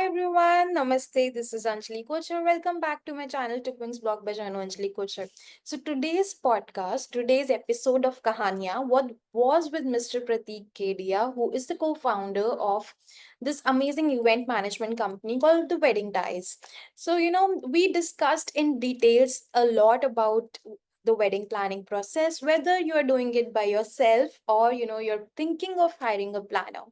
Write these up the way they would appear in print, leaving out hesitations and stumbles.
everyone, Namaste. This is Anjali Kochar. Welcome back to my channel Tookwings blog by Jano Anjali Kochar. So today's episode of Kahaniya, what was with Mr. Pratik Kedia, who is the co-founder of this amazing event management company called the Wedding Ties. We discussed in details a lot about the wedding planning process, whether you are doing it by yourself or you're thinking of hiring a planner.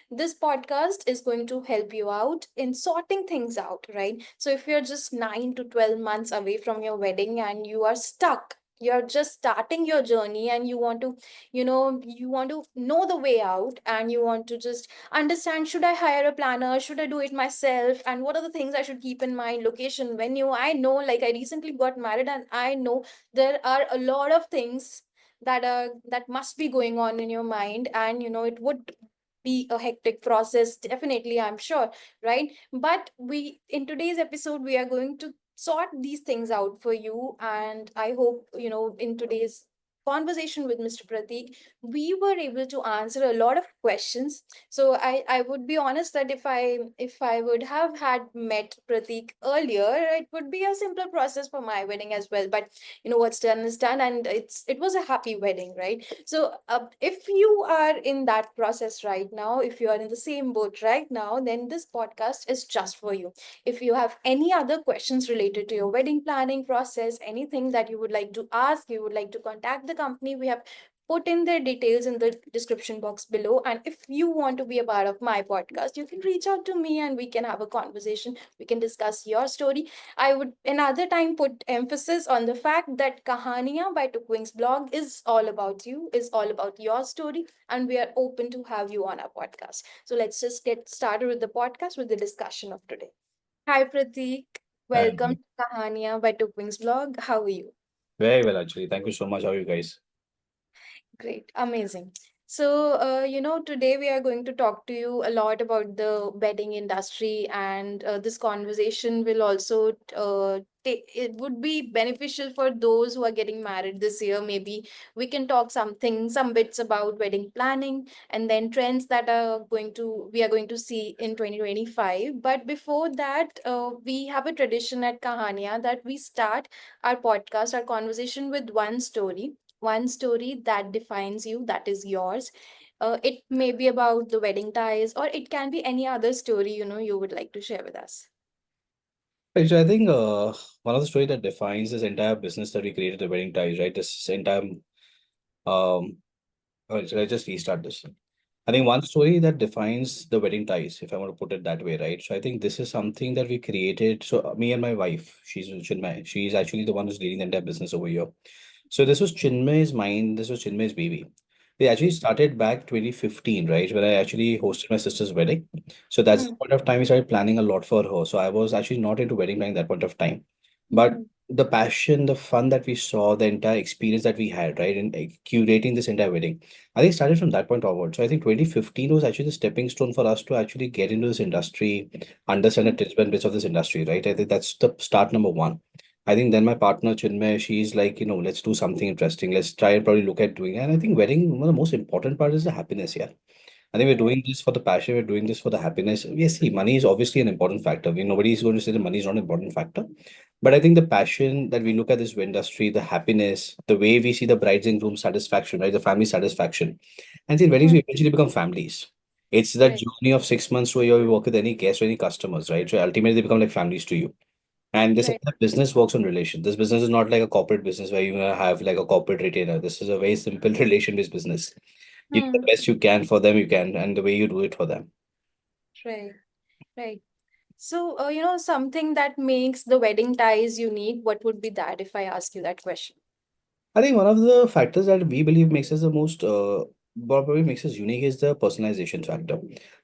This podcast is going to help you out in sorting things out, right? So if you're just 9 to 12 months away from your wedding and you are stuck, you're just starting your journey and you want to know the way out, and you want to just understand, should I hire a planner, should I do it myself, and what are the things I should keep in mind, location, venue. I know, like, I recently got married, and I know there are a lot of things that must be going on in your mind, and it would be a hectic process, definitely, I'm sure, right? But we in today's episode we are going to sort these things out for you, and I hope in today's conversation with Mr. Pratik, we were able to answer a lot of questions. So I would be honest that if I would have had met Pratik earlier, it would be a simpler process for my wedding as well. But what's done is done, and it was a happy wedding, right? So, if you are in that process right now, if you are in the same boat right now, then this podcast is just for you. If you have any other questions related to your wedding planning process, anything that you would like to ask, you would like to contact the company, we have put in their details in the description box below. And if you want to be a part of my podcast, you can reach out to me and we can have a conversation. We can discuss your story. I would another time put emphasis on the fact that Kahaniya by Tookwings blog is all about you, is all about your story, and we are open to have you on our podcast. So let's just get started with the podcast, with the discussion of today. Hi Pratik, welcome And to Kahaniya by Tookwings blog. How are you? very well, actually. Thank you so much. How are you guys? Great, amazing. So, today we are going to talk to you a lot about the wedding industry, and this conversation will also it would be beneficial for those who are getting married this year. Maybe we can talk some bits about wedding planning, and then trends that we are going to see in 2025. But before that, we have a tradition at Kahania that we start our podcast, our conversation, with one story that defines you, that is yours. It may be about the wedding ties, or it can be any other story you would like to share with us. Right, so I think one of the story that defines this entire business that we created, the wedding ties, right? This entire um. Should I just restart this? I think one story that defines the wedding ties, if I want to put it that way, right? So I think this is something that we created. So me and my wife, she's Chinmay. She's actually the one who's leading the entire business over here. So this was Chinmay's mind. This was Chinmay's baby. We actually started back 2015, right? When I actually hosted my sister's wedding. So that's the Hmm. point of time we started planning a lot for her. So I was actually not into wedding planning at that point of time. But Hmm. the passion, the fun that we saw, the entire experience that we had, right, in curating this entire wedding, I think started from that point onward. So I think 2015 was actually the stepping stone for us to actually get into this industry, understand the tips and bits of this industry, right? I think that's the start number one. I think then my partner Chinmay, she's like, let's do something interesting. Let's try and probably look at doing it. And I think wedding, one of the most important part is the happiness here. I think we're Right. doing this for the passion, we're doing this for the happiness. Yes, see, money is obviously an important factor. Nobody is going to say that money is not an important factor. But I think the passion that we look at this industry, the happiness, the way we see the brides and grooms satisfaction, right? The family satisfaction. And see, weddings Hmm. will eventually become families. It's that Right. journey of 6 months where you work with any guests or any customers, right? So ultimately they become like families to you. And this Right. entire business works on relation. This business is not like a corporate business where you have like a corporate retainer. This is a very simple relation-based business. You do the Hmm. best you can for them, you can, and the way you do it for them. Right. Right. So, something that makes the wedding ties unique, what would be that if I ask you that question? I think one of the factors that we believe makes us the most, what probably makes us unique is the personalization factor.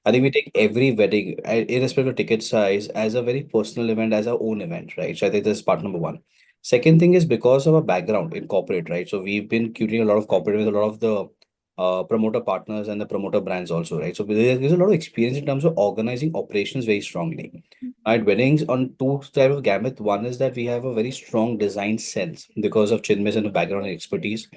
I think we Hmm. take every wedding, irrespective of ticket size, as a very personal event, as our own event, right? So I think that's part number one. Second thing is because of our background in corporate, right? So we've been curating a lot of corporate with a lot of the promoter partners and the promoter brands also, right? So there's a lot of experience in terms of organizing operations very strongly. Right, weddings on two type of gamut. One is that we have a very strong design sense because of Chinmay's and the background and expertise.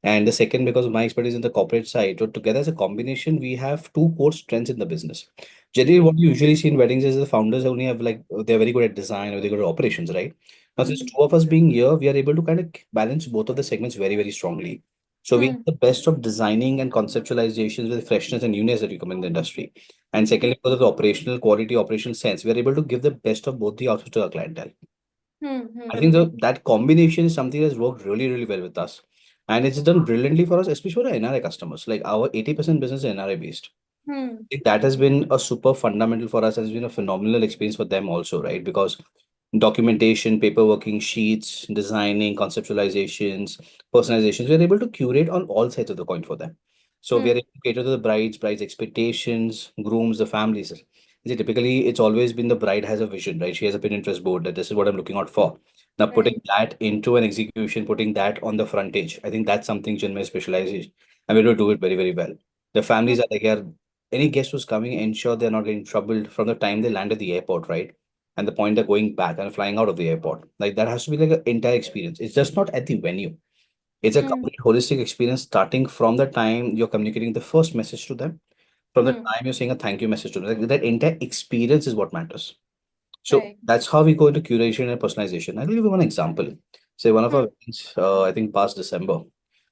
And the second, because of my expertise in the corporate side. So together as a combination, we have two core strengths in the business. Generally, what you usually see in weddings is the founders only have like they're very good at design or they're good at operations, right? Now, since Hmm. two of us being here, we are able to kind of balance both of the segments very, very strongly. So we have Hmm. the best of designing and conceptualizations with freshness and newness that you come in the industry. And Hmm. secondly, because of the operational quality, operational sense, we are able to give the best of both the outputs to our clientele. Hmm. I Hmm. think that combination is something that's worked really, really well with us. And it's done brilliantly for us, especially for our NRI customers. Like our 80% business is NRI based. Hmm. Think that has been a super fundamental for us, has been a phenomenal experience for them also, right? Because documentation, paperworking, sheets, designing, conceptualizations, personalizations, we're able to curate on all sides of the coin for them. So we are Hmm. able to cater to the brides expectations, grooms, the families. See, typically it's always been the bride has a vision, right? She has a Pinterest board that this is what I'm looking out for. Now putting Right. that into an execution, putting that on the frontage, I think that's something Chinmay specializes, and we're able to do it very, very well. The Hmm. families are like, yeah, any guest who's coming, ensure they're not getting troubled from the time they land at the airport, right? And the point they're going back and flying out of the airport. Like that has to be like an entire experience. It's just not at the venue. It's a Hmm. complete holistic experience starting from the time you're communicating the first message to them, from the Hmm. time you're saying a thank you message to them. Like that entire experience is what matters. So Right. that's how we go into curation and personalization. I'll give you one example. Say one of our Hmm. weddings, I think past December.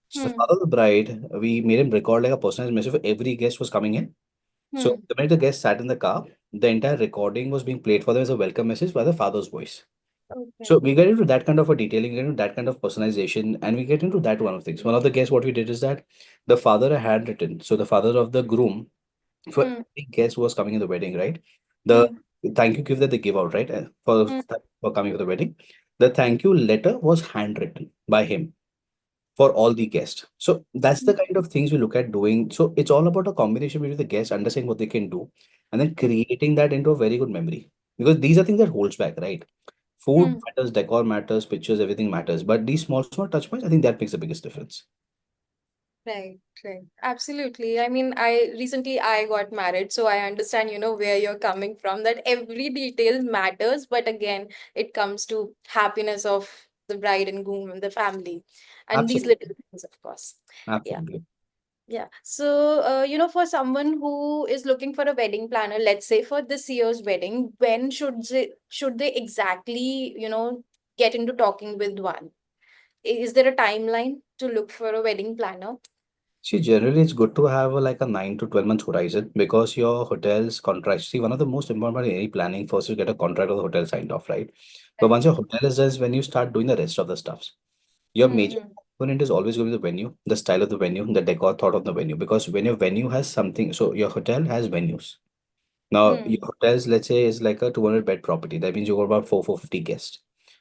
So the Hmm. father of the bride, we made him record like a personalized message for every guest was coming in. So Hmm. the minute the guest sat in the car, the entire recording was being played for them as a welcome message by the father's voice. So Okay. we get into that kind of a detailing, get into that kind of personalization, and we get into that one of things. One of the guests, what we did is that the father had handwritten. So the father of the groom, for Hmm. every guest who was coming in the wedding, right? The Hmm. thank you gift that they give out, right? Hmm. For coming for the wedding, the thank you letter was handwritten by him for all the guests. So that's the kind of things we look at doing. So it's all about a combination between the guests, understanding what they can do, and then Hmm. creating that into a very good memory. Because these are things that holds back, right? Food Hmm. matters, decor matters, pictures, everything matters. But these small, small touch points, I think that makes the biggest difference. Right, right. Absolutely. I mean, I got married, so I understand, where you're coming from, that every detail matters, but again, it comes to happiness of the bride and groom and the family and these little Absolutely. things, of course. Yeah. Absolutely. Yeah. So, for someone who is looking for a wedding planner, let's say for this year's wedding, when should they exactly, get into talking with one? Is there a timeline to look for a wedding planner? See, generally, it's good to have like a 9 to 12 months horizon because your hotel's contract. See, one of the most important part in any planning first you get a contract with the hotel signed off, right? But Right. once your hotel is done, is when you start doing the rest of the stuffs. Your major Mm-hmm. component is always going to be the venue, the style of the venue, the decor thought of the venue. Because when your venue has something, so your hotel has venues. Now, your Hmm. hotels, let's say, is like a 200 bed property. That means you got about 450 guests.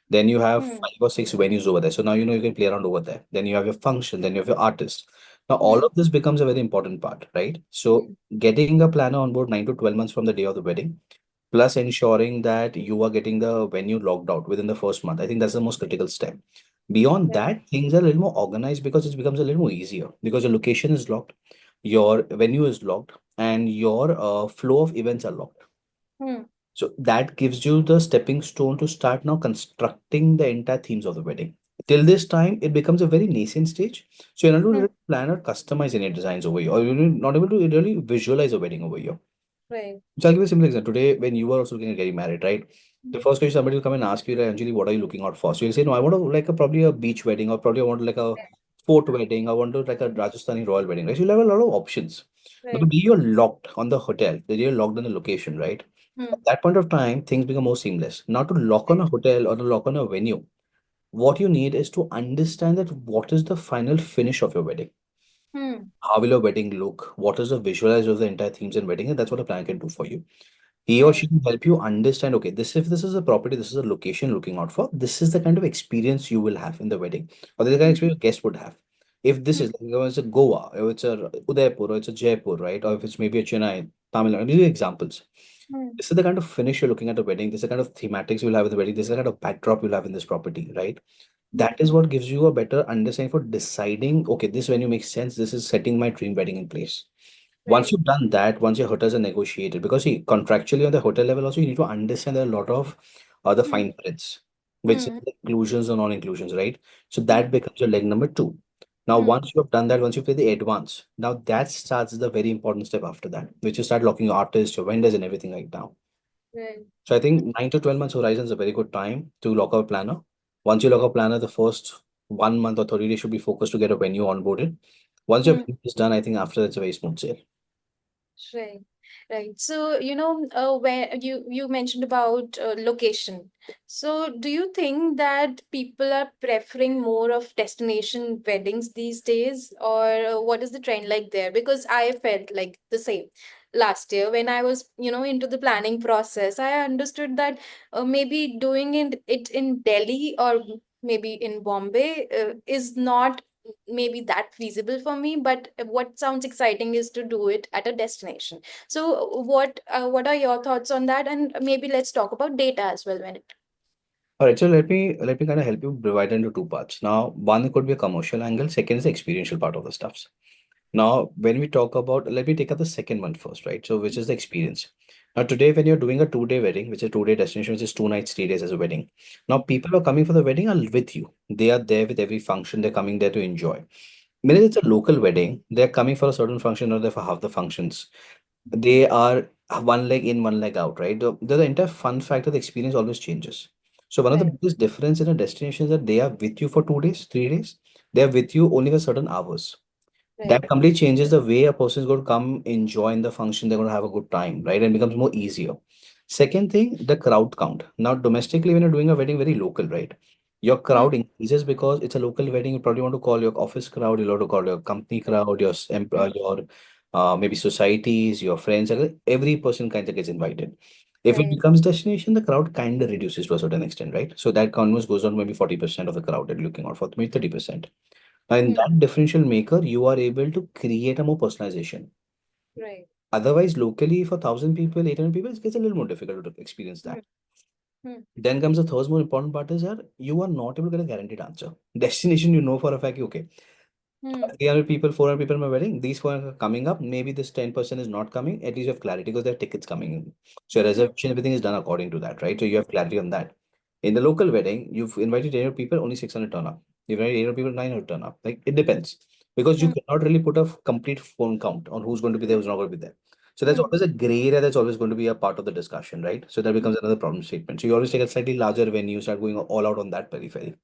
Then you have Hmm. 5 or 6 venues over there. So now you know you can play around over there. Then you have your function, then you have your artist. Now, all Hmm. of this becomes a very important part, right? So, Hmm. getting a planner on board 9 to 12 months from the day of the wedding, plus ensuring that you are getting the venue locked out within the first month. I think that's the most critical step. Beyond Right. that, things are a little more organized because it becomes a little more easier because your location is locked, your venue is locked, and your flow of events are locked. Hmm. So that gives you the stepping stone to start now constructing the entire themes of the wedding. Till this time, it becomes a very nascent stage. So you're not able Hmm. to really plan or customize any designs over here, or you're not able to really visualize a wedding over here. Right. So I'll give you a simple example. Today, when you are also looking at getting married, right? The Hmm. first question somebody will come and ask you, like, Anjali, what are you looking out for? So you'll say, no, I want to like a probably a beach wedding, or probably I want like a fort wedding, I want to like a Rajasthani royal wedding, right? So you'll have a lot of options. But the Right. day you're locked on the hotel, the day you're locked on the location, right? At Hmm. that point of time, things become more seamless. Now to lock on Right. a hotel or to lock on a venue, what you need is to understand that what is the final finish of your wedding. Hmm. How will your wedding look? What is the visualize of the entire themes and wedding? And that's what a plan can do for you. He or she Right. can help you understand, okay, this if this is a property, this is a location looking out for, this is the kind of experience you will have in the wedding, or the kind of Hmm. experience your guest would have. If this Hmm. is like, it's a Goa, or it's a Udaipur, or it's a Jaipur, right? Or if it's maybe a Chennai, Tamil Nadu, these are examples. Hmm. This is the kind of finish you're looking at a wedding. This is the kind of thematics you'll have in the wedding. This is the kind of backdrop you'll have in this property, right? Hmm. That is what gives you a better understanding for deciding, okay, this venue makes sense. This is setting my dream wedding in place. Once Right. you've done that, once your hotels are negotiated, because see, contractually on the hotel level also, you need to understand there are a lot of other Hmm. fine prints, which is Hmm. inclusions or non-inclusions, right? So Hmm. that becomes your leg number two. Now, Hmm. once you have done that, once you play the advance, now that starts the very important step after that, which you start locking your artists, your vendors, and everything like now. Right. So I think 9 to 12 months horizon is a very good time to lock up a planner. Once you lock up a planner, the first 1 month or 30 days should be focused to get a venue onboarded. Once your Hmm. venue is done, I think after that's a very smooth sale. Right, right. So, where you mentioned about location. So, do you think that people are preferring more of destination weddings these days, or what is the trend like there? Because I felt like the same last year when I was, into the planning process. I understood that maybe doing it in Delhi or maybe in Bombay is not maybe that feasible for me, but what sounds exciting is to do it at a destination. So what are your thoughts on that, and maybe let's talk about data as well when it. All right, so let me kind of help you divide into two parts. Now, one could be a commercial angle, second is the experiential part of the stuff. Now, when we talk about, let me take up the second one first, right? So, which is the experience. Now, today, when you're doing a 2 day wedding, which is 2 day destination, which is 2 nights, 3 days as a wedding. Now, people who are coming for the wedding are with you. They are there with every function. They're coming there to enjoy. When it's a local wedding, they're coming for a certain function or they're for half the functions. They are one leg in, one leg out, right? The entire fun factor, the experience always changes. So one of the Right, biggest difference in a destination is that they are with you for 2 days, 3 days. They are with you only for certain hours. right, That completely changes the way a person is going to come enjoy in the function. They're going to have a good time, right? And becomes more easier. Second thing, the crowd count. Now, domestically, when you're doing a wedding very local, right? Your hmm, crowd increases because it's a local wedding. You probably want to call your office crowd, you want to call your company crowd, hmm, your maybe societies, your friends. Every person kind of gets invited. If it right, becomes destination, the crowd kind of reduces to a certain extent, right? So that almost goes on maybe 40% of the crowd that you're looking out for, maybe 30%. Now, in hmm, that differential maker, you are able to create a more personalization. right, Otherwise, locally, for 1,000 people, 800 people, it gets a little more difficult to experience hmm, that. hmm, Then comes the third more important part is that you are not able to get a guaranteed answer. Destination, you know for a fact, okay, hmm, 300 people, 400 people in my wedding, these four are coming up. Maybe this 10% is not coming. At least you have clarity because there are tickets coming in. So your hmm, reservation, everything is done according to that, right? So you have clarity on that. In the local wedding, you've invited 800 people, only 600 turn up. You've invited 800 people, 900 turn up. Like it depends because you hmm, cannot really put a complete phone count on who's going to be there, who's not going to be there. So that's hmm, always a gray area that's always going to be a part of the discussion, right? So that hmm, becomes another problem statement. So you always take a slightly larger venue, start going all out on that periphery.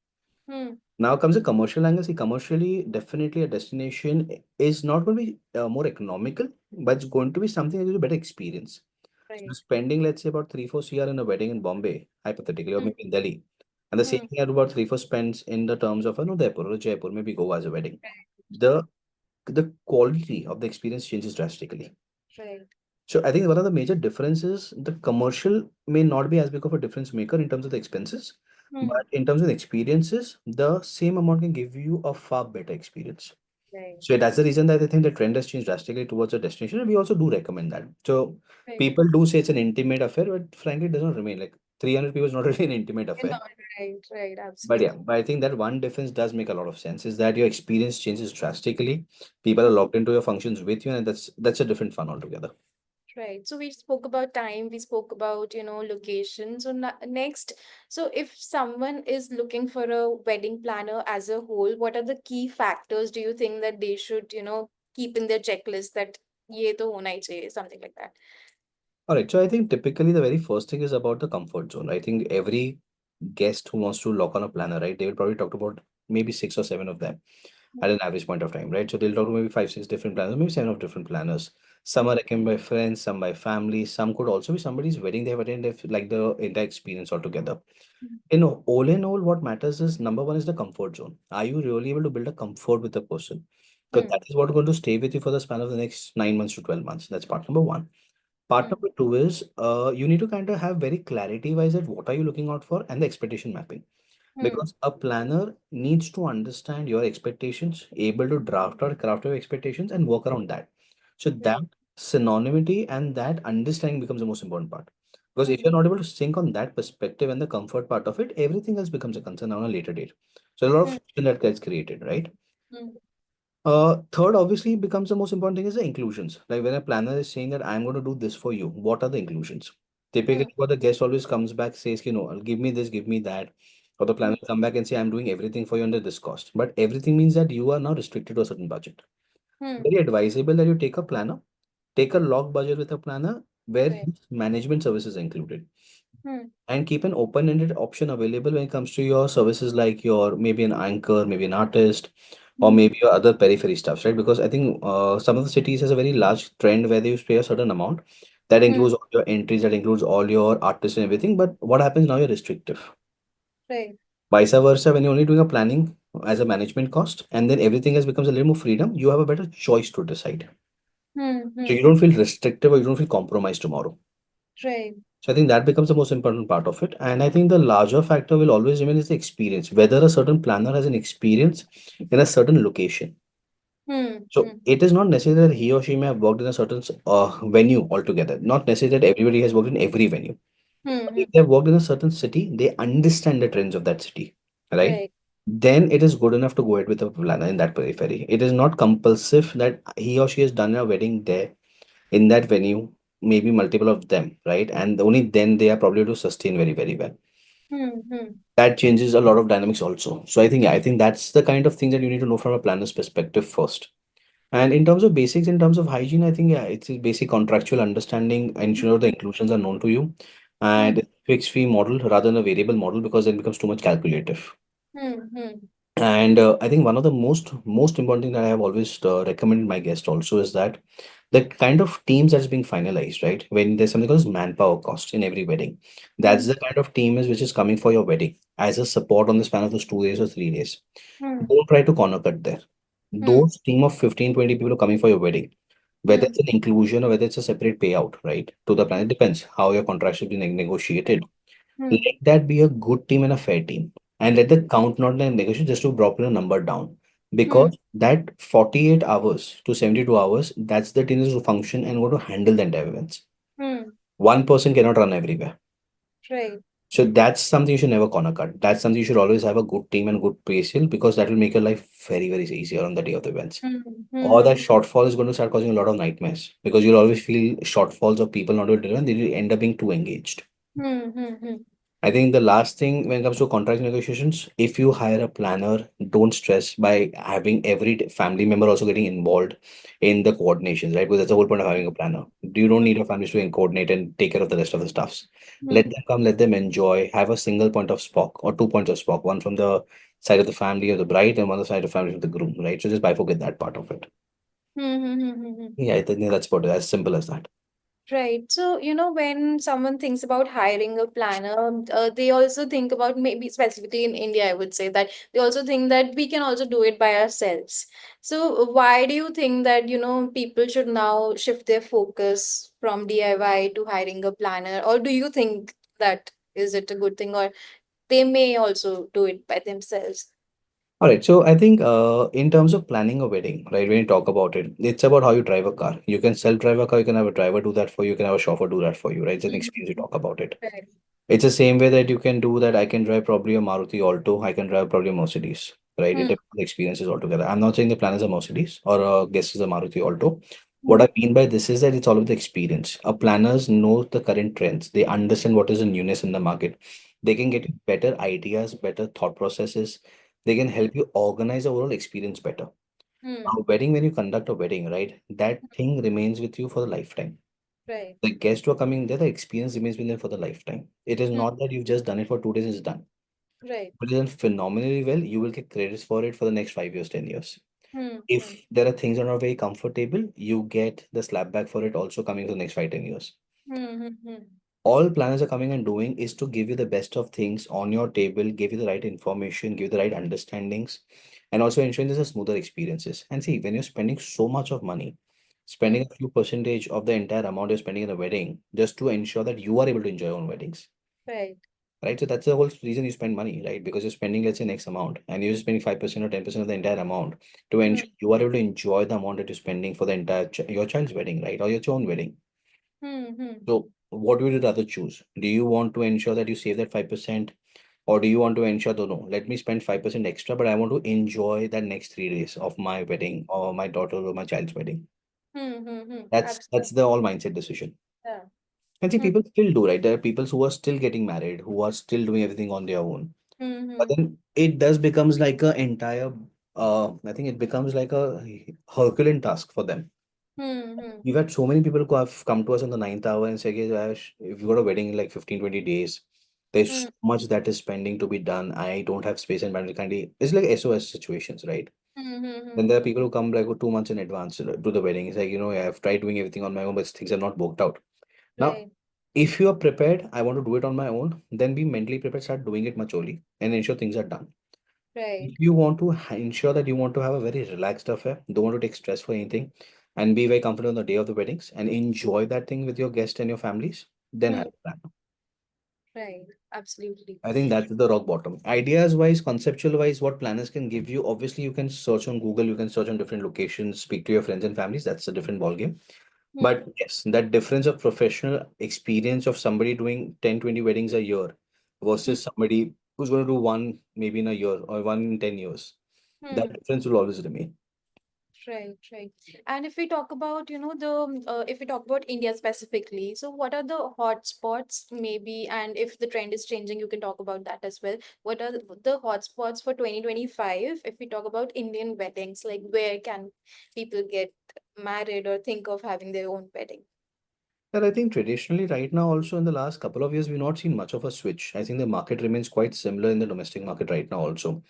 hmm, Now comes a commercial angle. See, commercially, definitely a destination is not going to be more economical, but it's going to be something that is a better experience. So right, spending, let's say, about 3 4 CR in a wedding in Bombay, hypothetically, or hmm, maybe in Delhi, and the same hmm, thing at about 3 4 spends in the terms of Udaipur or Jaipur, maybe Goa as a wedding. right, The the quality of the experience changes drastically. right, So I think one of the major differences, the commercial may not be as big of a difference maker in terms of the expenses, hmm, but in terms of the experiences, the same amount can give you a far better experience. right, So that's the reason that I think the trend has changed drastically towards a destination, and we also do recommend that. So right. people do say it's an intimate affair, but frankly, it doesn't remain like 300 people is not really an intimate You're affair. not right, right, But absolutely. yeah, but I think that one difference does make a lot of sense is that your experience changes drastically. People are Hmm. locked into your functions with you, and that's a different fun altogether. Right. So we spoke about time, we spoke about, location. So next, so if someone is looking for a wedding planner as a whole, what are the key factors do you think that they should, keep in their checklist that ye to hona hi chahiye, something like that? All right, so I think typically the very first thing is about the comfort zone. I think every guest who wants to lock on a planner, right, they will probably talk about maybe 6 or 7 of them at an average point of time, right? So they'll talk to maybe 5 6 different planners, maybe 7 of different planners. Some Hmm. are recommended by friends, some by family, some could also be somebody's wedding they have attended, like the entire experience altogether. In all, what matters is number one is the comfort zone. Are you really able to build a comfort with the person? Because Hmm. that is what going to stay with you for the span of the next 9 months to 12 months. That's part number one. Part Hmm. number two is you need to kind of have very clarity wise at what are you looking out for and the expectation mapping. Hmm. Because a planner needs to understand your expectations, able to draft or craft your expectations and work around that. So that Right. synonymity and that understanding becomes the most important part. Because if Hmm. you're not able to sync on that perspective and the comfort part of it, everything else becomes a concern on a later date. So a lot of Hmm. friction that gets created, right? Hmm. Third, obviously, becomes the most important thing is the inclusions. Like when a planner is saying that I'm going to do this for you, what are the inclusions? Hmm. Typically, what the guest always comes back says, give me this, give me that. Or the planner will come back and say, I'm doing everything for you under this cost. But everything means that you are now restricted to a certain budget. Hmm. Very advisable that you take a planner, take a log budget with a planner where Right. management services included, Hmm. and keep an open-ended option available when it comes to your services, like your maybe an anchor, maybe an artist, or Hmm. maybe your other periphery stuffs, right? Because I think some of the cities has a very large trend where they used to pay a certain amount that Hmm. includes all your entries, that includes all your artists and everything. But what happens now, you're restrictive. Right. Vice versa, when you're only doing a planning as a management cost, and then everything else becomes a little more freedom, you have a better choice to decide. Hmm. So Hmm. you don't feel restrictive or you don't feel compromised tomorrow. Right. So I think that becomes the most important part of it. And I think the larger factor will always remain is the experience, whether a certain planner has an experience in a certain location. Hmm. So Hmm. it is not necessary that he or she may have worked in a certain venue altogether. Not necessarily that everybody has worked in every venue. Hmm. But if Hmm. they have worked in a certain city, they understand the trends of that city, right? Right. Then it is good enough to go ahead with a planner in that periphery. It is not compulsive that he or she has done a wedding there in that venue, maybe multiple of them, right? And only then they are probably to sustain very, very well. Hmm. Hmm. That changes a lot of dynamics also. So I think, yeah, I think that's the kind of thing that you need to know from a planner's perspective first. And in terms of basics, in terms of hygiene, I think, yeah, it's a basic contractual understanding, ensure the inclusions are known to you, and Hmm. it's fixed fee model rather than a variable model, because then it becomes too much calculative. Hmm. Hmm. And I think one of the most important thing that I have always recommended my guest also is that the kind of teams that's being finalized, right? When there's something called as manpower cost in every wedding, Hmm. that's the kind of team is which is coming for your wedding as a support on the span of those 2 days or 3 days. Hmm. Don't try to corner cut there. Hmm. Those team of 15, 20 people coming for your wedding, whether Hmm. it's an inclusion or whether it's a separate payout, right? To the plan, it depends how your contract should be negotiated. Let Hmm. that be a good team and a fair team. And let the count not the negotiate just to drop in a number down. Hmm. Because that 48 hours to 72 hours, that's the team is to function and want to handle the entire events. Hmm. One person cannot run everywhere. Right. So that's something you should never corner cut. That's something you should always have a good team and good pay scale, because that will make your life very, very easier on the day of the events. Hmm. Or Hmm. that shortfall is going to start causing a lot of nightmares, because you'll always feel shortfalls of people not able to deliver and they will end up being too engaged. Hmm. Hmm. Hmm. I think the last thing when it comes to contract negotiations, if you hire a planner, don't stress by having every family member also getting involved in the coordinations, right? Because that's the whole point of having a planner. You don't need your families to coordinate and take care of the rest of the stuffs. Let Hmm. them come, let them enjoy, have a single point of spock or 2 points of spock, one from the side of the family of the bride and one on the side of the family of the groom, right? So just bifurcate that part of it. Hmm. Hmm. Hmm. Hmm. Hmm. Yeah, I think that's about it, as simple as that. Right. So, when someone thinks about hiring a planner, they also think about, maybe specifically in India, I would say that they also think that we can also do it by ourselves. So, why do you think that, people should now shift their focus from DIY to hiring a planner? Or do you think that is it a good thing, or they may also do it by themselves? All right, so I think in terms of planning a wedding, right, when you talk about it, it's about how you drive a car. You can self-drive a car, you can have a driver do that for you, you can have a chauffeur do that for you, right? It's an experience you Mhm. talk about it. Right. It's the same way that you can do that. I can drive probably a Maruti Alto, I can drive probably a Mercedes, right? It Hmm. depends on the experiences altogether. I'm not saying the plan is a Mercedes or a guest is a Maruti Alto. What Hmm. I mean by this is that it's all about the experience. Our planners know the current trends. They understand what is in newness in the market. They can get you better ideas, better thought processes. They can help you organize the overall experience better. Hmm. Now, wedding, when you conduct a wedding, right, that thing remains with you for the lifetime. Right. The guests who are coming there, the experience remains with them for the lifetime. It is Hmm. not that you've just done it for 2 days and it's done. Right. But it's done phenomenally well, you will get credits for it for the next 5 years, 10 years. Hmm. Hmm. If there are things that are not very comfortable, you get the slap back for it also coming for the next 5, 10 years. Hmm. Hmm. Hmm. All planners are coming and doing is to give you the best of things on your table, give you the right information, give you the right understandings, and also ensuring there's a smoother experiences. And see, when you're spending so much of money, spending Hmm. a few percentage of the entire amount you're spending in a wedding just to ensure that you are able to enjoy your own weddings. Right. Right. So that's the whole reason you spend money, right? Because you're spending, let's say, X amount and you're spending 5% or 10% of the entire amount to Hmm. ensure you are able to enjoy the amount that you're spending for the entire your child's wedding, right? Or your own wedding. Hmm. Hmm. So what would you rather choose? Do you want to ensure that you save that 5%, or do you want to ensure that no, let me spend 5% extra, but I want to enjoy that next 3 days of my wedding or my daughter or my child's wedding? Hmm. Hmm. Hmm. That's Absolutely. the all mindset decision. Yeah. And see, Hmm. people still do, right? There are people who are still getting married, who are still doing everything on their own. But Hmm. then it does becomes like a entire I think it becomes like a Herculean task for them. Hmm. We've had so many people who have come to us on the ninth hour and say, "Okay, Ash, if you got a wedding in like 15, 20 days, there's Hmm. so much that is pending to be done. I don't have space and bandwidth." It's like SOS situations, right? Hmm. Then Hmm. there are people who come like 2 months in advance to the wedding. It's like, I've tried doing everything on my own, but things are not worked out. Now, Right. if you are prepared, I want to do it on my own, then be mentally prepared, start doing it much early and ensure things are done. Right. If you want to ensure that you want to have a very relaxed affair, don't want to take stress for anything, and be very comfortable on the day of the weddings and enjoy that thing with your guests and your families, then Hmm. have a plan. Right. Absolutely. I think that's the rock bottom. Ideas wise, conceptual wise, what planners can give you. Obviously, you can search on Google, you can search on different locations, speak to your friends and families. That's a different ballgame. Hmm. But yes, that difference of professional experience of somebody doing 10, 20 weddings a year Hmm. versus somebody who's going to do one maybe in a year or one in 10 years, that Hmm. difference will always remain. Right, right. And if we talk about, if we talk about India specifically, so what are the hotspots maybe? And if the trend is changing, you can talk about that as well. What are the hotspots for 2025 if we talk about Indian weddings? Like where can people get married or think of having their own wedding? And I think traditionally, right now, also in the last couple of years, we've not seen much of a switch. I think the market remains quite similar in the domestic market right now, also.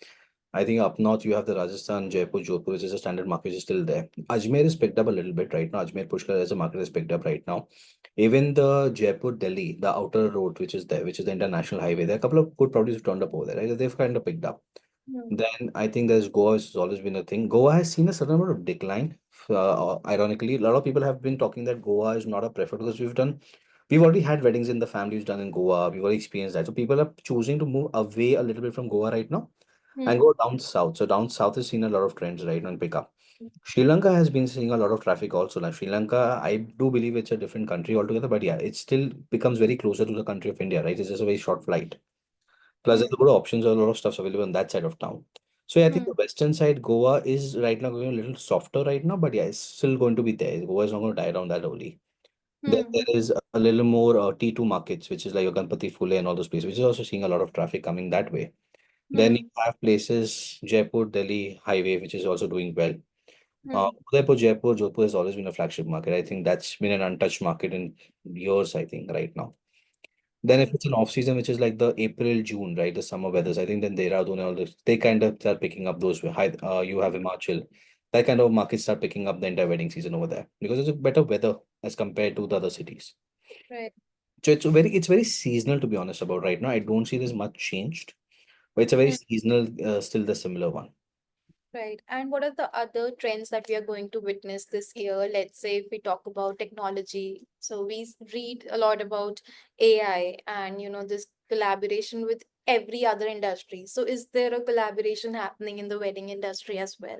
I think up north you have the Rajasthan, Jaipur, Jodhpur, which is a standard market, which is still there. Ajmer is picked up a little bit right now. Ajmer Pushkar as a market is picked up right now. Even the Jaipur Delhi, the outer road which is there, which is the international highway, there are a couple of good properties turned up over there, right? They've kind of picked up. Hmm. Then I think there's Goa, which has always been a thing. Goa has seen a certain amount of decline. Ironically, a lot of people have been talking that Goa is not a preferred because we've already had weddings in the families done in Goa. We've already experienced that. So people are choosing to move away a little bit from Goa right now and Hmm. go down south. So down south has seen a lot of trends right now and pick up. Sri Lanka has been seeing a lot of traffic also. Like Sri Lanka, I do believe it's a different country altogether, but yeah, it still becomes very closer to the country of India, right? It's just a very short flight. Plus, there's Hmm. a lot of options, a lot of stuff available on that side of town. So yeah, I think Hmm. the western side, Goa is right now going a little softer right now, but yeah, it's still going to be there. Goa is not going to die down that early. Then Hmm. there is a little more T2 markets, which is like your Ganpati Phule and all those places, which is also seeing a lot of traffic coming that way. Then you Hmm. have places, Jaipur, Delhi highway, which is also doing well. Hmm. Udaipur, Jaipur, Jodhpur has always been a flagship market. I think that's been an untouched market in years, I think, right now. Then if Hmm. it's an off season, which is like the April, June, right, the summer weathers, I think then Dehradun and all this, they kind of start picking up those high. You have Himachal, that kind of markets start picking up the entire wedding season over there because it's a better weather as compared to the other cities. Right. So it's very seasonal to be honest about right now. I don't see there's much changed, but it's a very seasonal, still the similar one. Right. And what are the other trends that we are going to witness this year? Let's say if we talk about technology. So read a lot about AI and this collaboration with every other industry. So is there a collaboration happening in the wedding industry as well?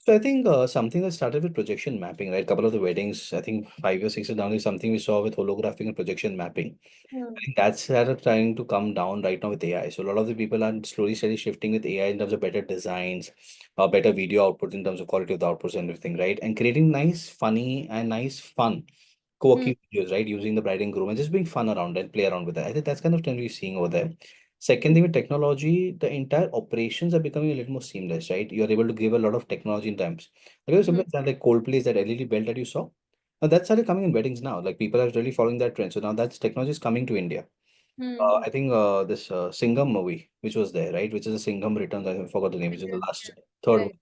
So I think something that started with projection mapping, right? Couple of the weddings, I think 5 or 6 years down is something we saw with holographic and projection mapping. I Hmm. think that's started trying to come down right now with AI. So a lot of the people are slowly, steady shifting with AI in terms of better designs, better video outputs in terms of quality of the outputs and everything, right? And creating nice, funny, and nice fun Hmm. quirky videos, right? Using the bride and groom and just being fun around and play around with that. I think that's kind of trend we're seeing over there. Second thing with technology, the entire operations are becoming a little more seamless, right? You're able to give a lot of technology in times. Like Hmm. simple example, like Coldplay's that LED belt that you saw. Now that started coming in weddings now. Like people are really following that trend. So now that's technology is coming to India. Hmm. I think this Singham movie, which was there, right? Which is a Singham Returns. I forgot the name, which is the Yeah. last third one. Right.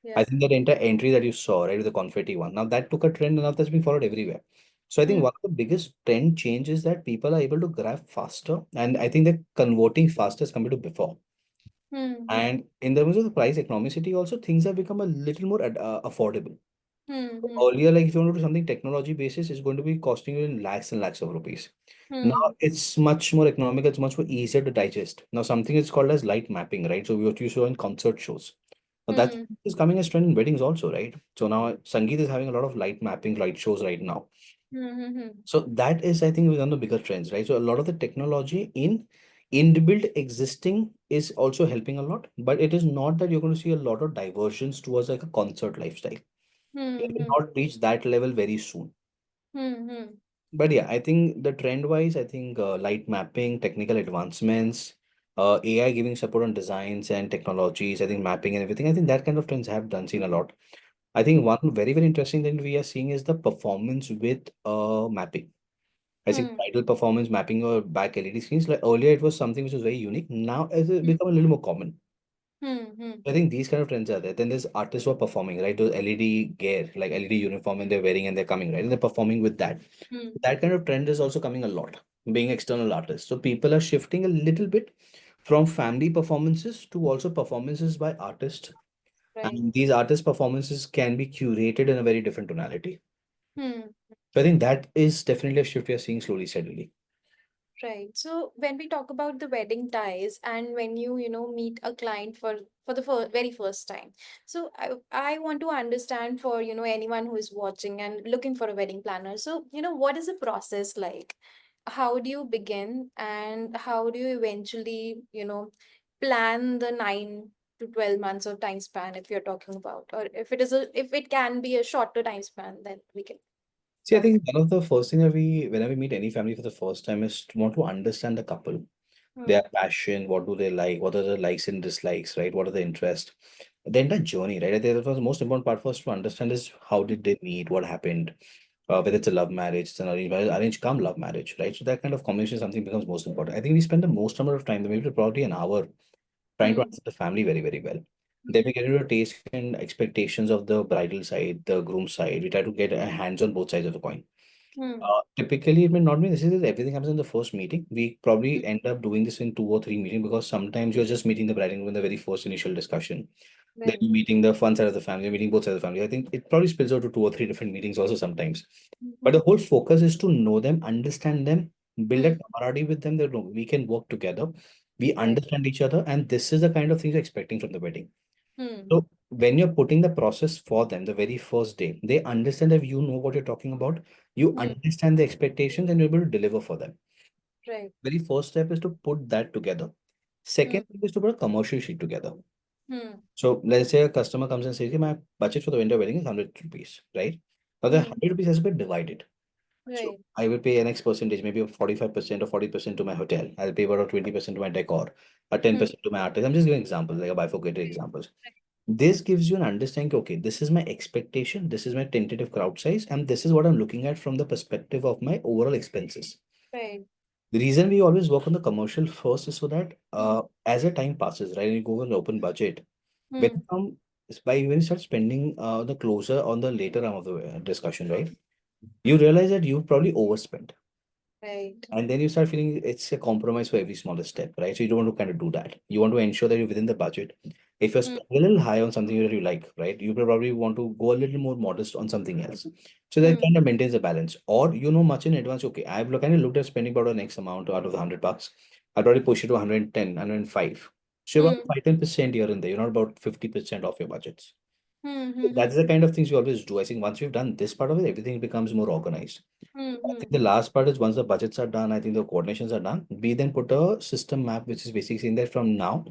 Yeah. I think that entire entry that you saw, right, with the confetti one. Now that took a trend and now that's been followed everywhere. So I think Hmm. one of the biggest trend change is that people are able to grab faster, and I think they're converting faster as compared to before. Hmm. Hmm. And in terms of the price economicity, also things have become a little more affordable. Hmm. Hmm. Earlier, like if you want to do something technology basis, it's going to be costing you in lakhs and lakhs of rupees. Now Hmm. it's much more economical, it's much more easier to digest. Now something is called as light mapping, right? So what you saw in concert shows. Now that Hmm. is coming as trend in weddings also, right? So now Sangeet is having a lot of light mapping, light shows right now. Hmm. Hmm. Hmm. So that is, I think, one of the bigger trends, right? So a lot of the technology in inbuilt existing is also helping a lot, but it is not that you're going to see a lot of diversions towards like a concert lifestyle. It Hmm. will Hmm. not reach that level very soon. Hmm. Hmm. But yeah, I think the trend wise, I think light mapping, technical advancements, AI giving support on designs and technologies, I think mapping and everything. I think that kind of trends have done seen a lot. I think one very, very interesting thing we are seeing is the performance with mapping. I think Hmm. bridal performance mapping or back LED screens. Like earlier, it was something which was very unique. Now it's Hmm. become a little more common. Hmm. Hmm. I think these kind of trends are there. Then there's artists who are performing, right? Those LED gear, like LED uniform, and they're wearing and they're coming, right? And they're performing with that. Hmm. That kind of trend is also coming a lot, being external artists. So people are shifting a little bit from family performances to also performances by artists. Right. And these artist performances can be curated in a very different tonality. Hmm. So I think that is definitely a shift we are seeing slowly, steadily. Right. So when we talk about the wedding ties and when meet a client for the very first time. So I want to understand for, anyone who is watching and looking for a wedding planner. So, what is the process like? How do you begin and how do you eventually, plan the 9 to 12 months of time span if you're talking about, or if it can be a shorter time span, then we can See, I talk. think one of the first thing that whenever we meet any family for the first time, is to want to understand the couple, Hmm. their passion, what do they like, what are the likes and dislikes, right? What are the interests? The entire journey, right? I think that was the most important part for us to understand is how did they meet, what happened, whether it's a love marriage, it's an arranged marriage, arranged come love marriage, right? So that kind of combination is something becomes most important. I think we spend the most number of time, maybe probably an hour, trying to Hmm. understand the family very, very well. Then we get into the taste and expectations of the bridal side, the groom side. We try to get a hands on both sides of the coin. Hmm. Typically, it may not be necessary that everything happens in the first meeting. We Hmm. probably end up doing this in two or three meetings because sometimes you're just meeting the bride and groom in the very first initial discussion. Then Right. you're meeting the fun side of the family, you're meeting both sides of the family. I think it probably spills out to two or three different meetings also sometimes. But the Mhm. whole focus is to know them, understand them, build a Hmm. camaraderie with them that no, we can work together. We Right. understand each other, and this is the kind of things you're expecting from the wedding. Hmm. So when you're putting the process for them the very first day, they understand that you know what you're talking about, you Hmm. understand the expectations, and you're able to deliver for them. Right. Very first step is to put that together. Hmm. Second thing is to put a commercial sheet together. Hmm. So let's say a customer comes and says, "Okay, my budget for the winter wedding is 100 rupees, right?" Now the Hmm. 100 rupees has to be divided. So Right. I will pay an X percentage, maybe a 45% or 40% to my hotel. I'll pay about 20% to my decor, or Hmm. 10% to my artist. I'm just giving examples, like a bifurcated examples. This gives you an understanding, okay, this is my expectation, this is my tentative crowd size, and this is what I'm looking at from the perspective of my overall expenses. Right. The reason we always work on the commercial first is so that Hmm. as a time passes, right, you go with an open budget, when Hmm. you come when you start spending the closer on the later arm of the discussion, right, you realize that you've probably overspent. Right. And then you start feeling it's a compromise for every smallest step, right? So you don't want to kind of do that. You want to ensure that you're within the budget. If you're Hmm. spending a little high on something that you like, right, you probably want to go a little more modest on something else. So that Hmm. kind of maintains a balance. Or you know much in advance, okay, kind of looked at spending about an X amount out of the $100. I'll probably push it to 110, 105. So you're about Hmm. 5-10% here and there. You're not about 50% off your budgets. Hmm. Hmm. That's the kind of things we always do. I think once we've done this part of it, everything becomes more organized. Hmm. I Hmm. think the last part is once the budgets are done, I think the coordinations are done. We then put a system map, which is basically saying that from now,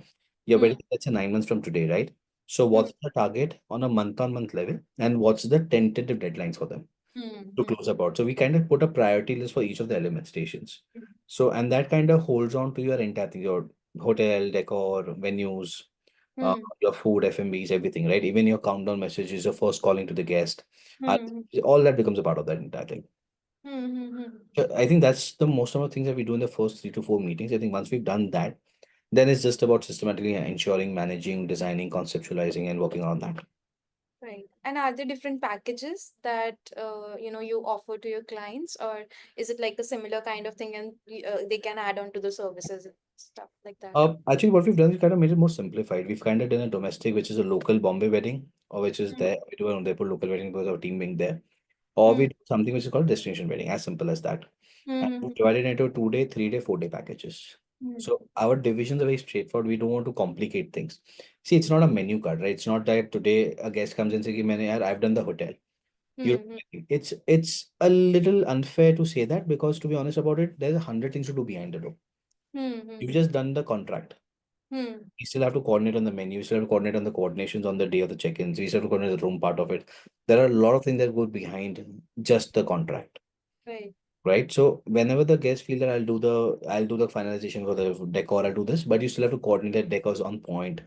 you're Hmm. wedding, let's say 9 months from today, right? So Hmm. what's the target on a month-on-month level, and what's the tentative deadlines for them Hmm. to Hmm. close about? So we kind of put a priority list for each of the element stations. So and that kind of holds on to your entire thing, your hotel, decor, venues, Hmm. your food, F&Bs, everything, right? Even your countdown messages, your first calling to the guest, uh, Hmm. all that becomes a part of that entire thing. Hmm. Hmm. Hmm. I think that's the most of the things that we do in the first 3 to 4 meetings. I think once we've done that, then it's just about systematically ensuring, managing, designing, conceptualizing, and working on that. Right. And are there different packages that you offer to your clients, or is it like a similar kind of thing and they can add on to the services and stuff like that? Actually, what we've done is kind of made it more simplified. We've kind of done a domestic, which is a local Bombay wedding, or which is Hmm. there. We do an Udaipur local wedding because our team being there. Or we Hmm. do something which is called destination wedding, as simple as that. And we Hmm. divide it into 2 day, 3 day, 4 day packages. Hmm. So our divisions are very straightforward. We don't want to complicate things. See, it's not a menu card, right? It's not that today a guest comes and says, "Ki maine yaar, I've done the hotel." You, Hmm. it's a little unfair to say that because to be honest about it, there's 100 things to do behind the door. Hmm. Hmm. You've just done the contract. Hmm. We still have to coordinate on the menu. We still have to coordinate on the coordinations on the day of the check-ins. We still have to coordinate the room part of it. There are a lot of things that go behind just the contract. Right. right? So whenever the guests feel that I'll do the finalization for the decor, I'll do this, but you still have to coordinate that decors on point.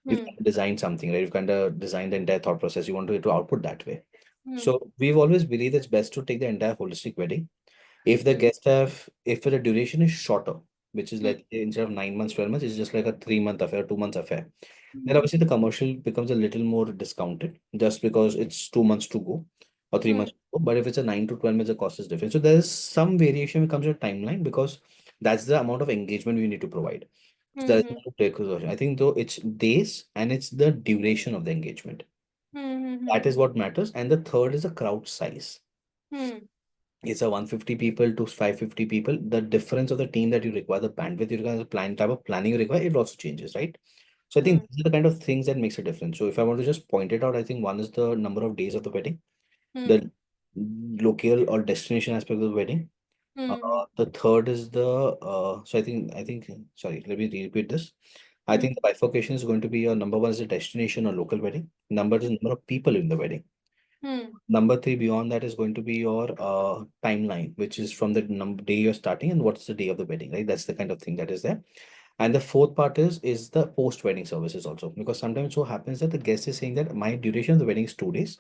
You've Hmm. kind of designed something, right? You've kind of designed the entire thought process. You want it to output that way. Hmm. So we've always believed it's best to take the entire holistic wedding. If the Hmm. guests have, if the duration is shorter, which is Hmm. like instead of 9 months, 12 months, it's just like a 3 month affair, 2 months affair. Then Hmm. obviously the commercial becomes a little more discounted just because it's 2 months to go or three Hmm. months to go. But if it's a 9 to 12 months, the cost is different. So there's some variation when it comes to timeline because that's the amount of engagement we need to provide. So Hmm. there's Hmm. no precursor. I think though it's days and it's the duration of the engagement. Hmm. That Hmm. is what matters. And the third is the crowd size. Hmm. It's a 150 people to 550 people. The difference of the team that you require, the bandwidth you require, the plan type of planning you require, it also changes, right? So I Hmm. think these are the kind of things that makes a difference. So if I want to just point it out, I think one is the number of days of the wedding, Hmm. the local or destination aspect of the wedding. Hmm. The third is the so I think sorry, let me repeat this. I Hmm. think the bifurcation is going to be number one is the destination or local wedding. Number is number of people in the wedding. Hmm. Number three, beyond that is going to be your timeline, which is from the number day you're starting and what's the day of the wedding, right? That's the kind of thing that is there. And the fourth part is the post-wedding services also, because sometimes so happens that the guest is saying that my duration of the wedding is 2 days.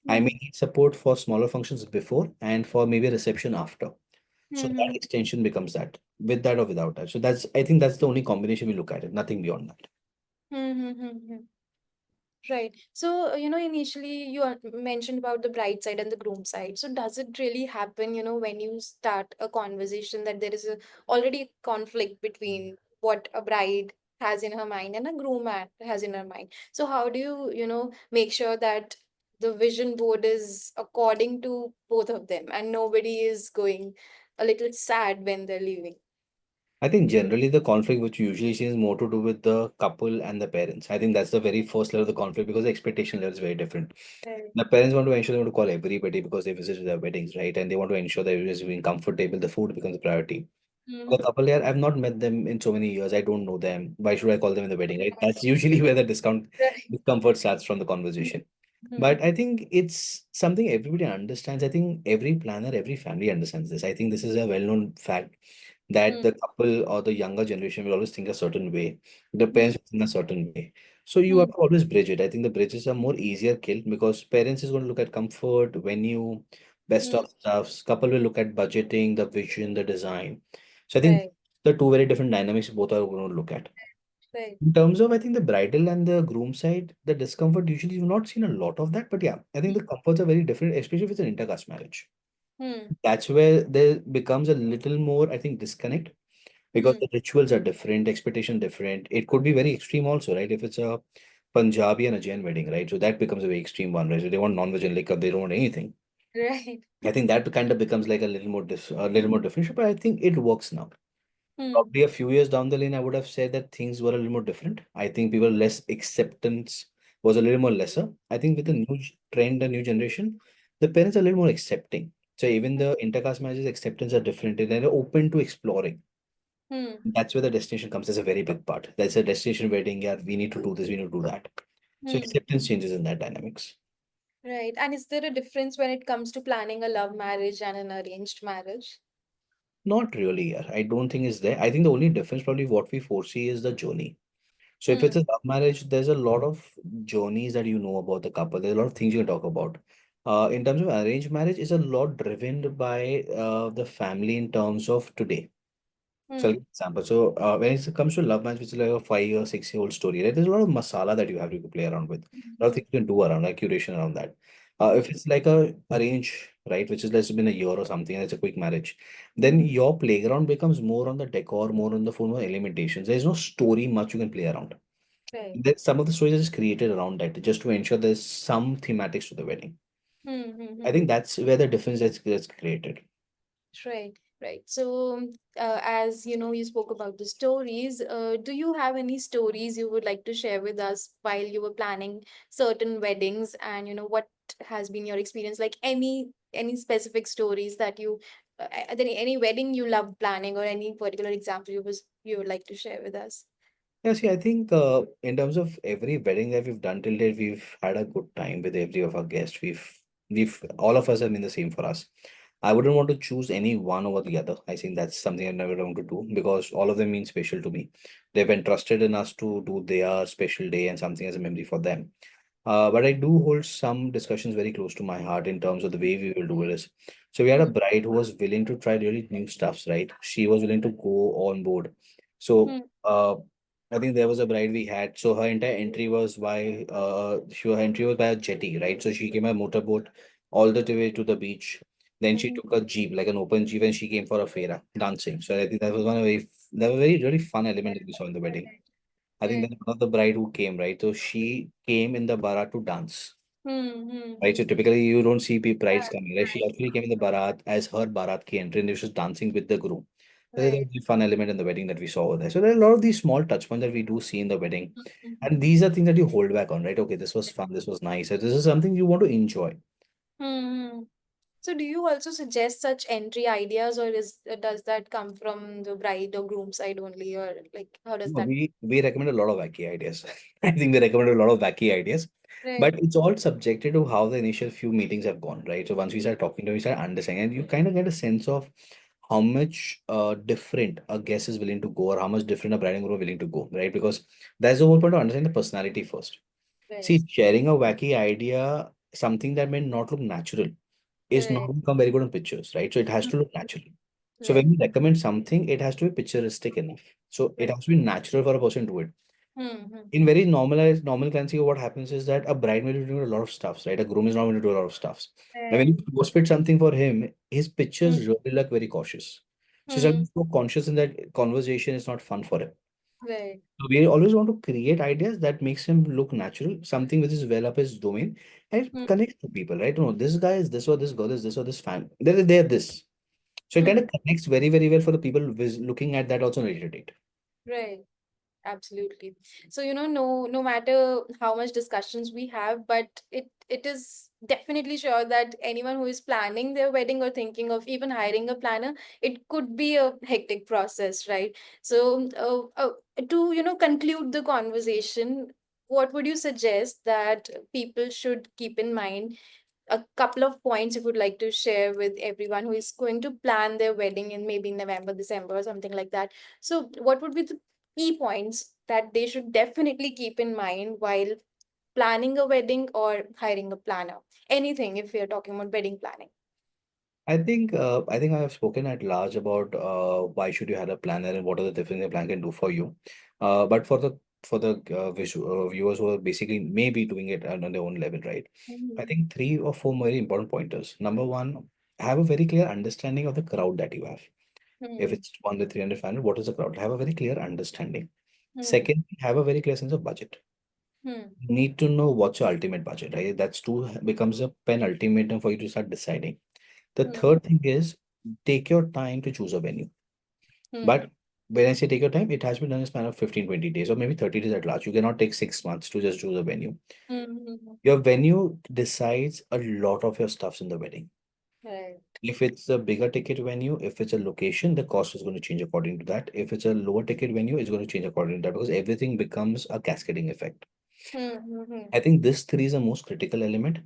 I Hmm. may need support for smaller functions before and for maybe a reception after. So that Hmm. extension becomes that, with that or without that. So that's I think that's the only combination we look at it, nothing beyond that. Hmm. Hmm. Right. So, initially you mentioned about the bride side and the groom side. So, does it really happen, when you start a conversation that there is already conflict between what a bride has in her mind and a groom has in her mind? So, how do you, make sure that the vision board is according to both of them and nobody is going a little sad when they're leaving? I think generally the conflict which you usually see is more to do with the couple and the parents. I think that's the very first level of the conflict because the expectation level is very different. Right. The parents want to ensure they want to call everybody because they visited their weddings, right? And they want to ensure that everyone is being comfortable, the food becomes a priority. The Mm-hmm. couple here, I've not met them in so many years. I don't know them. Why should I call them in the wedding, right? That's usually where the Right. discomfort starts from the conversation. Mm-hmm. But I think it's something everybody understands. I think every planner, every family understands this. I think this is a well-known fact that the couple or the younger generation will always think a certain way. The parents will think a certain way. So you have Mm-hmm. to always bridge it. I think the bridges are more easier killed because parents is going to look at comfort, venue, best Mm-hmm. of stuffs. Couple will look at budgeting, the vision, the design. So I think Right. the two very different dynamics both are going to look at. Right. In terms of, I think the bridal and the groom side, the discomfort usually you've not seen a lot of that, but yeah, I think the comforts are very different, especially if it's an intercaste marriage. Hmm. That's where there becomes a little more, I think, disconnect because Hmm. the rituals are different, expectation different. It could be very extreme also, right? If it's a Punjabi and a Jain wedding, right? So that becomes a very extreme one, right? So they want non-veg and liquor, they don't want anything. Right. I think that kind of becomes like a little more a little more different, but I think it works now. Hmm. Probably a few years down the lane, I would have said that things were a little more different. I think people less acceptance was a little more lesser. I think with the new trend, the new generation, the parents are a little more accepting. So even the intercaste marriages acceptance are different and they're open to exploring. Hmm. That's where the destination comes as a very big part. That's a destination wedding. Yeah, we need to do this, we need to do that. So Hmm. acceptance changes in that dynamics. Right. And is there a difference when it comes to planning a love marriage and an arranged marriage? Not really, yeah. I don't think it's there. I think the only difference probably what we foresee is the journey. So if it's Hmm. a love marriage, there's a lot of journeys that you know about the couple. There's a lot of things you can talk about. In terms of arranged marriage, it's a lot driven by the family in terms of today. So, I'll Hmm. give an example. So, when it comes to love match, which is like a 5 year, 6 year old story, right? There's a lot of masala that you have to play around with. A lot of Hmm. things you can do around, like curation around that. If Hmm. it's like a arrange, right, which is less been a year or something, and it's a quick marriage, then your playground becomes more on the decor, more on the form of elementations. There's no story much you can play around. Right. That some of the stories are just created around that just to ensure there's some thematics to the wedding. Hmm. Hmm. I Hmm. think that's where the difference that's created. Right, right. So, as you spoke about the stories. Do you have any stories you would like to share with us while you were planning certain weddings? And what has been your experience? Like any specific stories that any wedding you love planning, or any particular example you would like to share with us? Yeah, see, I think in terms of every wedding that we've done till date, we've had a good time with every of our guests. We've all of us have been the same for us. I wouldn't want to choose any one over the other. I think that's something I'm never going to do because all of them mean special to me. They've entrusted in us to do their special day and something as a memory for them. But I do hold some discussions very close to my heart in terms of the way we will do this. So we had a Hmm. bride who was willing to try really new stuffs, right? She was willing to go on board. So Hmm. I think there was a bride we had. So her entire entry was her entry was by a jetty, right? So she came by motorboat all the way to the beach. Then she Hmm. took a jeep, like an open jeep, and she came for a fera dancing. So I think that was one of that was very really fun element that we saw in the wedding. I think Right. that one of the bride who came, right? So she came in the barat to dance, Hmm. Hmm. right? Hmm. So typically you don't see brides coming, right? She actually came in the barat as her barat ki entry and she was dancing with the groom. So that Right. was a fun element in the wedding that we saw over there. So there are a lot of these small touch points that we do see in the wedding. Hmm. And these are things that you hold back on, right? Okay, this was fun, this was nice. This is something you want to enjoy. Hmm. So, do you also suggest such entry ideas, or does that come from the bride or groom side only, or like how does No, that? we recommend a lot of wacky ideas. I think we recommend a lot of wacky ideas, Right. but it's all subjected to how the initial few meetings have gone, right? So once we start talking to, we start understanding, and you kind of get a sense of how much different a guest is willing to go, or how much different a bride and groom are willing to go, right? Because that's the whole point of understanding the personality first. Right. See, sharing a wacky idea, something that may not look natural, is not Right. going to come very good on pictures, right? So it has to look natural. So when Right. we recommend something, it has to be picturestic enough. So it Right. has to be natural for a person to do it. Hmm. Hmm. In very normalized, normal currency, what happens is that a bride will be doing a lot of stuffs, right? A groom is not going to do a lot of stuffs. Now, when Right. you force fit something for him, his Hmm. pictures really look very cautious. So he's Hmm. so conscious in that conversation is not fun for him. Right. So we always want to create ideas that makes him look natural, something which is well up his domain, and it Hmm. connects to people, right? No, this guy is this or this girl is this or this fan. They're this. So it kind Hmm. of connects very, very well for the people looking at that also on a later date. Right. Absolutely. So, no matter how much discussions we have, but it is definitely sure that anyone who is planning their wedding or thinking of even hiring a planner, it could be a hectic process, right? So, to conclude the conversation, what would you suggest that people should keep in mind? A couple of points you would like to share with everyone who is going to plan their wedding in maybe November, December, or something like that. So, what would be the key points that they should definitely keep in mind while planning a wedding or hiring a planner? Anything if we are talking about wedding planning. I think I have spoken at large about why should you have a planner and what are the different things a plan can do for you. But for the viewers who are basically maybe doing it on their own level, right? I Mhm. think three or four very important pointers. Number one, have a very clear understanding of the crowd that you have. If Hmm. it's 200, 300, 500, what is the crowd? Have a very clear understanding. Hmm. Second, have a very clear sense of budget. Hmm. You need to know what's your ultimate budget, right? That's two becomes a pen ultimatum for you to start deciding. The Hmm. third thing is take your time to choose a venue. Hmm. But when I say take your time, it has been done in a span of 15, 20 days or maybe 30 days at large. You cannot take 6 months to just choose a venue. Hmm. Hmm. Your venue decides a lot of your stuffs in the wedding. Right. If it's a bigger ticket venue, if it's a location, the cost is going to change according to that. If it's a lower ticket venue, it's going to change according to that because everything becomes a cascading effect. Hmm. Hmm. Hmm. I think this three is the most critical element.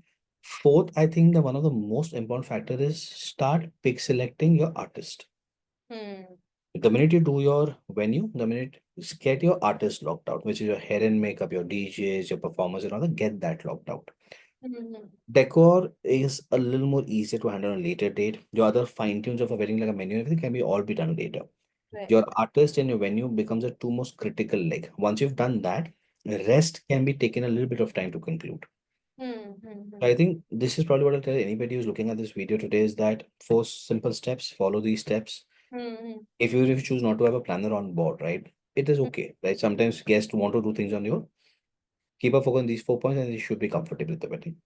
Fourth, I think the one of the most important factor is start pick selecting your artist. Hmm. The minute you do your venue, the minute get your artist locked out, which is your hair and makeup, your DJs, your performers, and all that, get that locked out. Hmm. Hmm. Decor is a little more easier to handle on a later date. Your other fine tunes of a wedding, like a menu, everything can be all be done later. Right. Your artist and your venue becomes the two most critical leg. Once you've done that, the rest can be taken a little bit of time to conclude. Hmm. Hmm. So Hmm. I think this is probably what I'll tell anybody who's looking at this video today is that four simple steps, follow these steps. Hmm. If you choose not to have a planner on board, right, it is okay, right? Sometimes guests want to do things on your keep a focus on these 4 points and you should be comfortable with the wedding.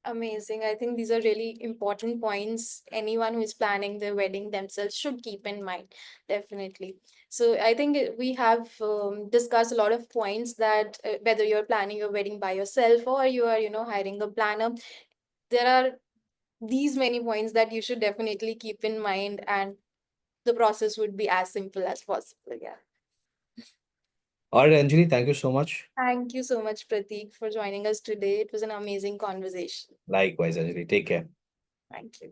Amazing. I think these are really important points anyone who is planning their wedding themselves should keep in mind. Definitely. So I think we have discussed a lot of points that whether you're planning your wedding by yourself or you are, hiring a planner, there are these many points that you should definitely keep in mind, and the process would be as simple as possible. Yeah. All right, Anjali, thank you so much. Thank you so much, Pratik, for joining us today. It was an amazing conversation. Likewise, Anjali, take care. Thank you.